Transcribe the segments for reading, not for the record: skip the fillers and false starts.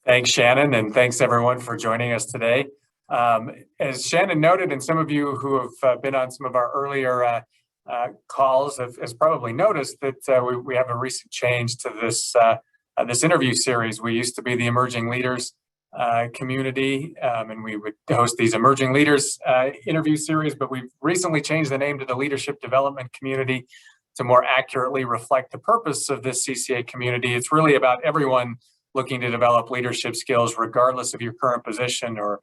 Thanks, Shannon, and thanks everyone for joining us today. As Shannon noted, and some of you who have been on some of our earlier calls has probably noticed that we have a recent change to this interview series. We used to be the Emerging Leaders community, and we would host these Emerging Leaders interview series, but we've recently changed the name to the Leadership Development Community to more accurately reflect the purpose of this CCA community. It's really about everyone looking to develop leadership skills, regardless of your current position or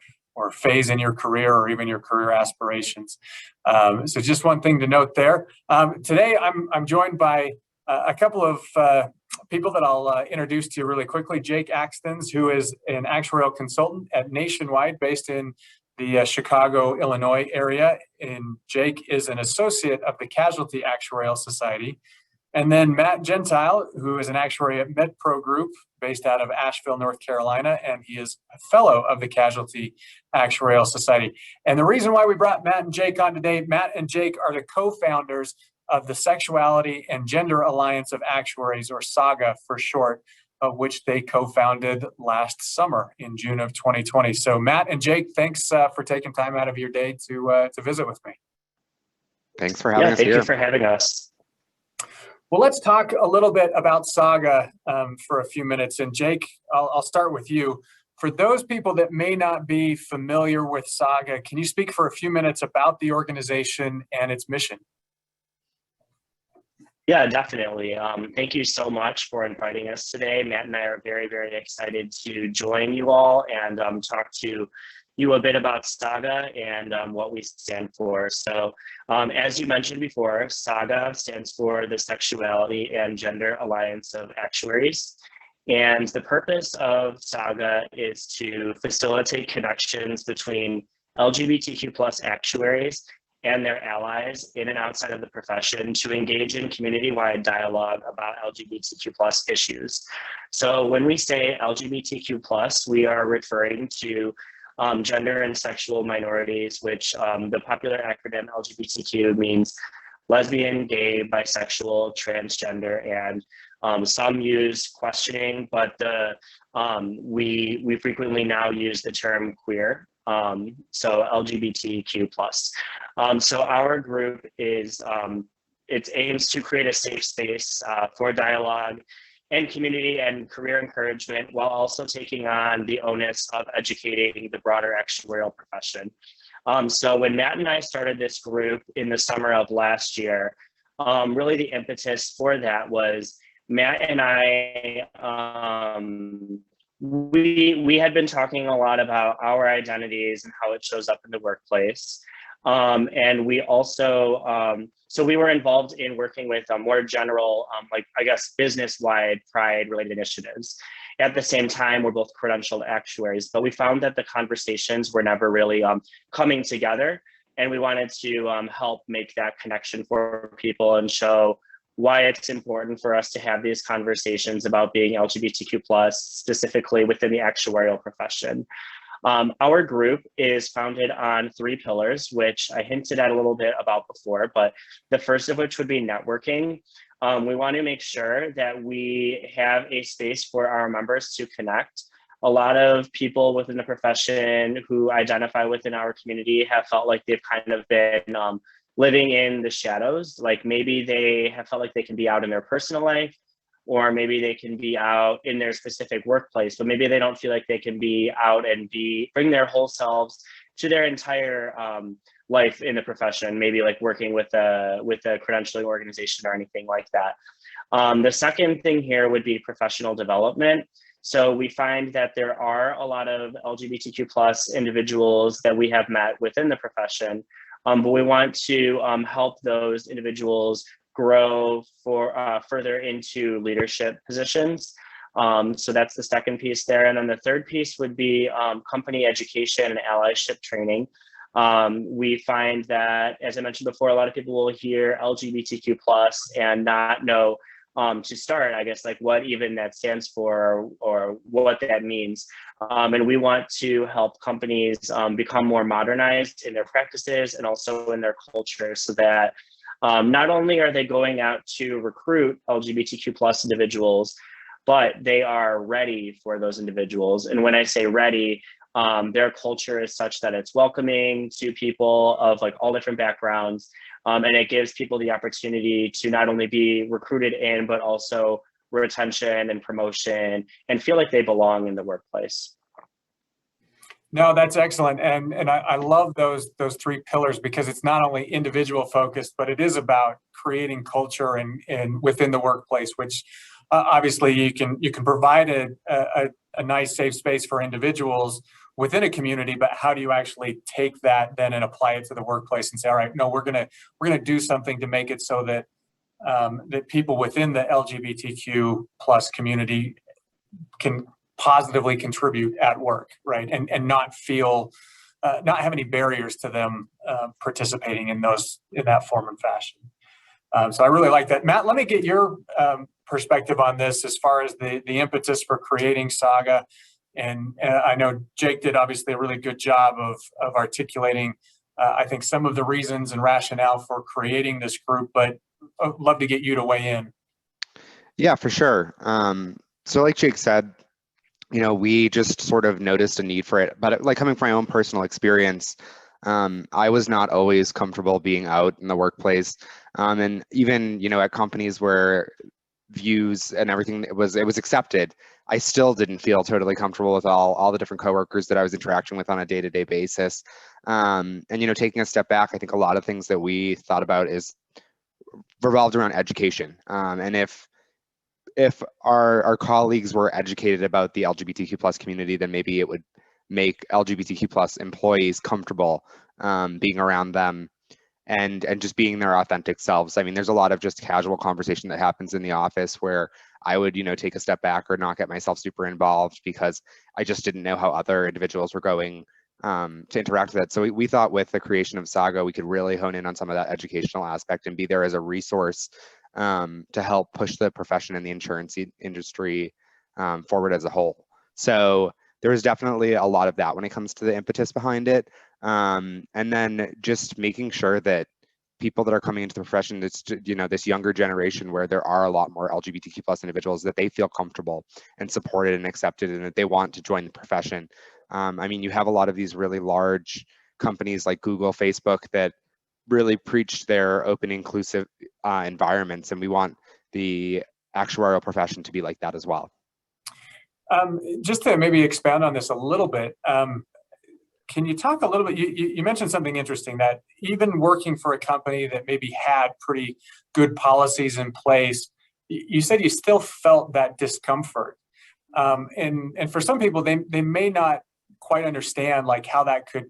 phase in your career or even your career aspirations. So just one thing to note there. Today, I'm joined by a couple of people that I'll introduce to you really quickly. Jake Axtons, who is an actuarial consultant at Nationwide, based in the Chicago, Illinois area. And Jake is an associate of the Casualty Actuarial Society. And then Matt Gentile, who is an actuary at MedPro Group, based out of Asheville, North Carolina, and he is a fellow of the Casualty Actuarial Society. And the reason why we brought Matt and Jake on today, Matt and Jake are the co-founders of the Sexuality and Gender Alliance of Actuaries, or SAGAA for short, of which they co-founded last summer in June of 2020. So Matt and Jake, thanks for taking time out of your day to visit with me. Thanks for having us here. Thank you for having us. Well, let's talk a little bit about SAGAA for a few minutes. And Jake, I'll start with you. For those people that may not be familiar with SAGAA, can you speak for a few minutes about the organization and its mission? Yeah, definitely. Thank you so much for inviting us today. Matt and I are very, very excited to join you all and talk to you a bit about SAGAA and what we stand for. So as you mentioned before, SAGAA stands for the Sexuality and Gender Alliance of Actuaries. And the purpose of SAGAA is to facilitate connections between LGBTQ plus actuaries and their allies in and outside of the profession to engage in community-wide dialogue about LGBTQ plus issues. So when we say LGBTQ plus, we are referring to gender and sexual minorities, which the popular acronym LGBTQ means lesbian, gay, bisexual, transgender, and some use questioning, but we frequently now use the term queer, so LGBTQ plus. So our group is, it aims to create a safe space for dialogue and community and career encouragement, while also taking on the onus of educating the broader actuarial profession. So when Matt and I started this group in the summer of last year, really the impetus for that was Matt and I, we had been talking a lot about our identities and how it shows up in the workplace. And we also, so we were involved in working with more general, like I guess, business-wide pride-related initiatives. At the same time, we're both credentialed actuaries, but we found that the conversations were never really coming together. And we wanted to help make that connection for people and show why it's important for us to have these conversations about being LGBTQ plus, specifically within the actuarial profession. Our group is founded on 3 pillars, which I hinted at a little bit about before, but the first of which would be networking. We want to make sure that we have a space for our members to connect. A lot of people within the profession who identify within our community have felt like they've kind of been living in the shadows. Like maybe they have felt like they can be out in their personal life, or maybe they can be out in their specific workplace, but maybe they don't feel like they can be out and bring their whole selves to their entire life in the profession, maybe like working with a credentialing organization or anything like that. The second thing here would be professional development. So we find that there are a lot of LGBTQ plus individuals that we have met within the profession, but we want to help those individuals grow further into leadership positions. So that's the second piece there. And then the third piece would be company education and allyship training. We find that, as I mentioned before, a lot of people will hear LGBTQ plus and not know to start, I guess, like what even that stands for or what that means. And we want to help companies become more modernized in their practices and also in their culture, so that not only are they going out to recruit LGBTQ plus individuals, but they are ready for those individuals. And when I say ready, their culture is such that it's welcoming to people of like all different backgrounds. And it gives people the opportunity to not only be recruited in, but also retention and promotion and feel like they belong in the workplace. No, that's excellent. And I love those three pillars, because it's not only individual focused, but it is about creating culture and within the workplace, which obviously you can provide a nice safe space for individuals within a community, but how do you actually take that then and apply it to the workplace and say, all right, no, we're gonna do something to make it so that that people within the LGBTQ plus community can positively contribute at work, right? And not feel, not have any barriers to them participating in that form and fashion. So I really like that. Matt, let me get your perspective on this as far as the impetus for creating SAGAA. And I know Jake did obviously a really good job of articulating, I think, some of the reasons and rationale for creating this group, but I'd love to get you to weigh in. Yeah, for sure. So like Jake said, we just sort of noticed a need for it, but like coming from my own personal experience, I was not always comfortable being out in the workplace. And even, at companies where views and everything it was accepted, I still didn't feel totally comfortable with all the different coworkers that I was interacting with on a day-to-day basis. And, taking a step back, I think a lot of things that we thought about is revolved around education. And if our colleagues were educated about the LGBTQ plus community, then maybe it would make LGBTQ plus employees comfortable being around them and just being their authentic selves. I mean, there's a lot of just casual conversation that happens in the office where I would, take a step back or not get myself super involved because I just didn't know how other individuals were going to interact with it. So we thought with the creation of SAGAA, we could really hone in on some of that educational aspect and be there as a resource to help push the profession and the insurance industry forward as a whole. So there was definitely a lot of that when it comes to the impetus behind it. And then just making sure that people that are coming into the profession, this younger generation where there are a lot more LGBTQ plus individuals, that they feel comfortable and supported and accepted and that they want to join the profession. I mean, you have a lot of these really large companies like Google, Facebook that really preach their open, inclusive environments, and we want the actuarial profession to be like that as well. Just to maybe expand on this a little bit, can you talk a little bit, you mentioned something interesting, that even working for a company that maybe had pretty good policies in place, you said you still felt that discomfort. And for some people, they may not quite understand like how that could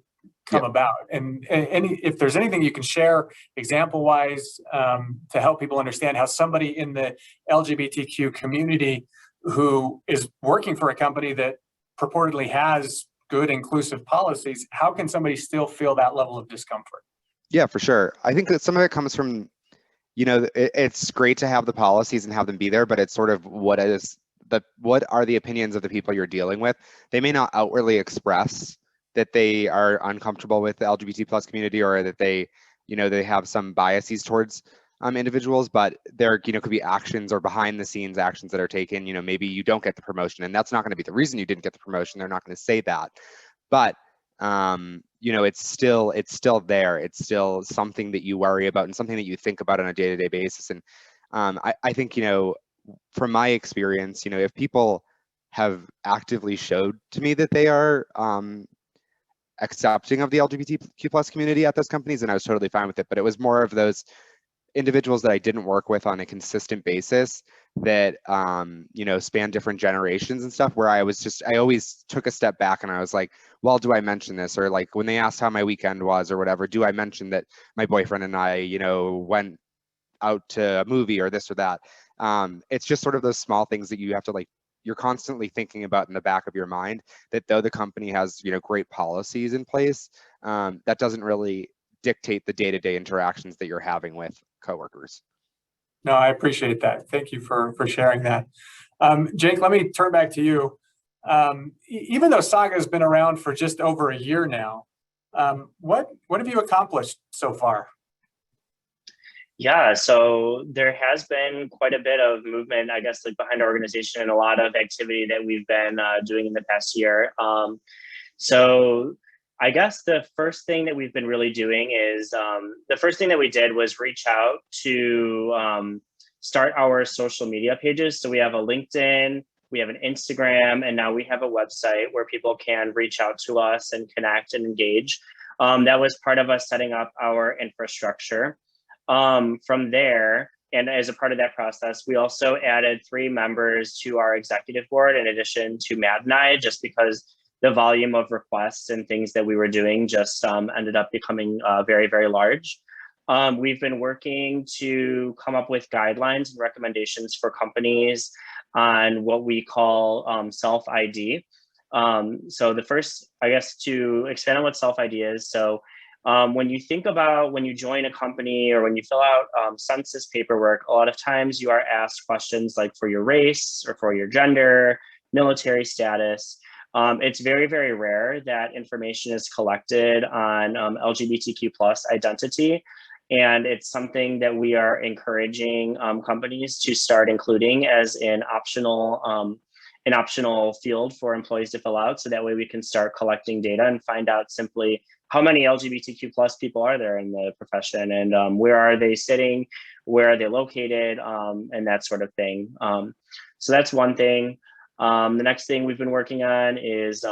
come about. And if there's anything you can share example-wise to help people understand how somebody in the LGBTQ community who is working for a company that purportedly has good inclusive policies, how can somebody still feel that level of discomfort? Yeah, for sure. I think that some of it comes from, it's great to have the policies and have them be there, but it's sort of what are the opinions of the people you're dealing with. They may not outwardly express that they are uncomfortable with the LGBT plus community or that they have some biases towards individuals, but there could be actions or behind the scenes actions that are taken. Maybe you don't get the promotion, and that's not going to be the reason you didn't get the promotion. They're not going to say that, but it's still there. It's still something that you worry about and something that you think about on a day-to-day basis. And I think from my experience, if people have actively showed to me that they are accepting of the LGBTQ plus community at those companies, and I was totally fine with it. But it was more of those individuals that I didn't work with on a consistent basis that span different generations and stuff, where I always took a step back and I was like, well, do I mention this? Or like when they asked how my weekend was or whatever, do I mention that my boyfriend and I went out to a movie or this or that? It's just sort of those small things that you have to you're constantly thinking about in the back of your mind, that though the company has great policies in place, that doesn't really dictate the day-to-day interactions that you're having with coworkers. No, I appreciate that. Thank you for sharing that. Jake, let me turn back to you. Even though SAGAA has been around for just over a year now, what have you accomplished so far? Yeah, so there has been quite a bit of movement, I guess, like behind our organization and a lot of activity that we've been doing in the past year. So I guess the first thing that we've been really doing is the first thing that we did was reach out to start our social media pages. So we have a LinkedIn, we have an Instagram, and now we have a website where people can reach out to us and connect and engage. That was part of us setting up our infrastructure. From there, and as a part of that process, we also added 3 members to our executive board in addition to Matt and I, just because the volume of requests and things that we were doing just ended up becoming very, very large. We've been working to come up with guidelines and recommendations for companies on what we call self-ID. So the first, I guess, to expand on what self-ID is, so when you think about when you join a company or when you fill out census paperwork, a lot of times you are asked questions like for your race or for your gender, military status. It's very, very rare that information is collected on LGBTQ plus identity. And it's something that we are encouraging companies to start including as an optional field for employees to fill out. So that way we can start collecting data and find out simply how many LGBTQ plus people are there in the profession, and where are they sitting, where are they located, and that sort of thing. So that's one thing. The next thing we've been working on is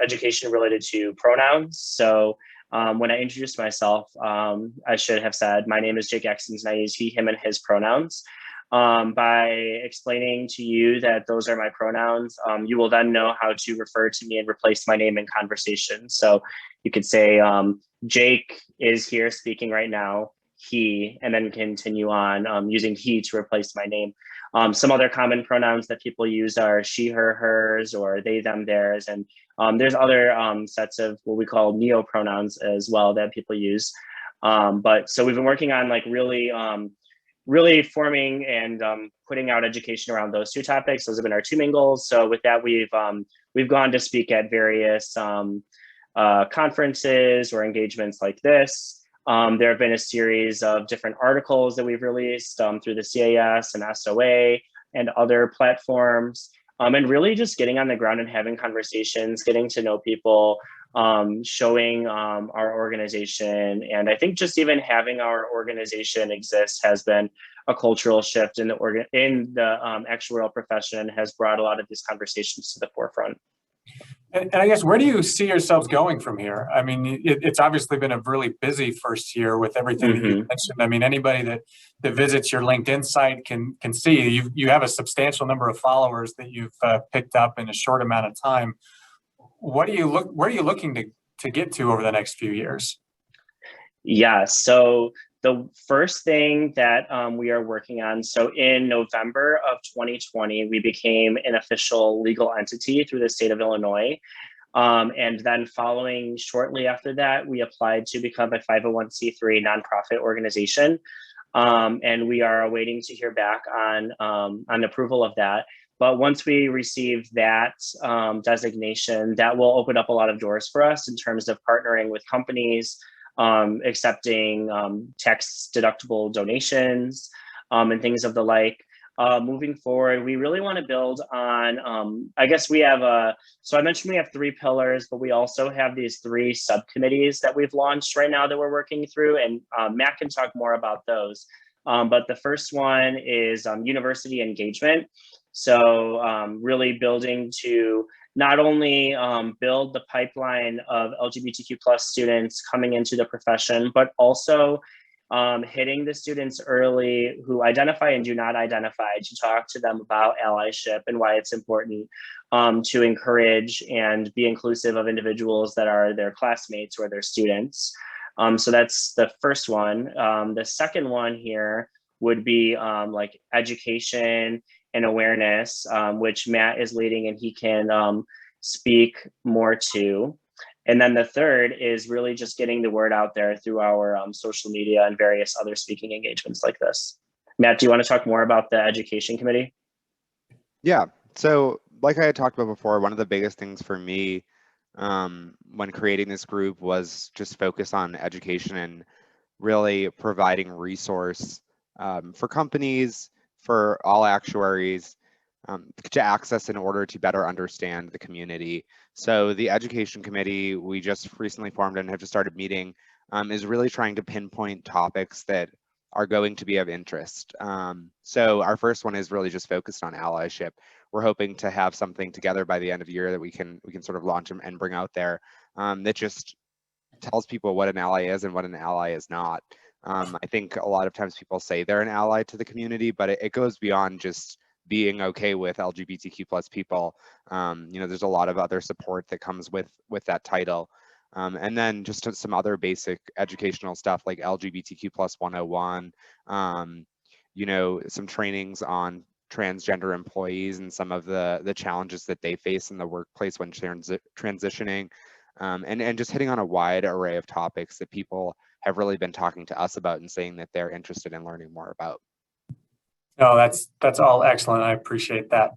education related to pronouns. So when I introduced myself, I should have said, my name is Jake Exons and I use he, him, and his pronouns. By explaining to you that those are my pronouns, you will then know how to refer to me and replace my name in conversation. So you could say, Jake is here speaking right now, he, and then continue on using he to replace my name. Some other common pronouns that people use are she, her, hers, or they, them, theirs. And there's other sets of what we call neo-pronouns as well that people use. But so we've been working on like really forming and putting out education around those 2 topics. Those have been our 2 main goals. So with that, we've gone to speak at various conferences or engagements like this. There have been a series of different articles that we've released through the CAS and SOA and other platforms. And really just getting on the ground and having conversations, getting to know people, showing our organization. And I think just even having our organization exist has been a cultural shift in the actuarial profession, has brought a lot of these conversations to the forefront. And I guess, where do you see yourselves going from here? I mean, it's obviously been a really busy first year with everything that you mentioned. I mean, anybody that visits your LinkedIn site can see you have a substantial number of followers that you've picked up in a short amount of time. Where are you looking to get to over the next few years? Yeah, so the first thing that we are working on, so in November of 2020, we became an official legal entity through the state of Illinois. And then following shortly after that, we applied to become a 501c3 nonprofit organization. And we are awaiting to hear back on approval of that. But once we receive that designation, that will open up a lot of doors for us in terms of partnering with companies, accepting tax deductible donations and things of the like. Moving forward, we really want to build on, I guess we have so I mentioned we have 3 pillars, but we also have these 3 subcommittees that we've launched right now that we're working through, and Matt can talk more about those. But the first one is university engagement. So really building to not only build the pipeline of LGBTQ plus students coming into the profession, but also hitting the students early who identify and do not identify, to talk to them about allyship and why it's important to encourage and be inclusive of individuals that are their classmates or their students. So that's the first one. The second one here would be like education and awareness, which Matt is leading and he can speak more to. And then the third is really just getting the word out there through our social media and various other speaking engagements like this. Matt, do you want to talk more about the education committee? Yeah, so like I had talked about before, one of the biggest things for me when creating this group was just focus on education and really providing resource for companies, for all actuaries, to access in order to better understand the community. So the education committee we just recently formed and have just started meeting is really trying to pinpoint topics that are going to be of interest. So our first one is really just focused on allyship. We're hoping to have something together by the end of the year that we can sort of launch and bring out there that just tells people what an ally is and what an ally is not. I think a lot of times people say they're an ally to the community, but it goes beyond just being okay with LGBTQ plus people. You know, there's a lot of other support that comes with that title. And then just some other basic educational stuff like LGBTQ plus 101, you know, some trainings on transgender employees and some of the challenges that they face in the workplace when transitioning, and just hitting on a wide array of topics that people have really been talking to us about and saying that they're interested in learning more about. No, that's all excellent. I appreciate that.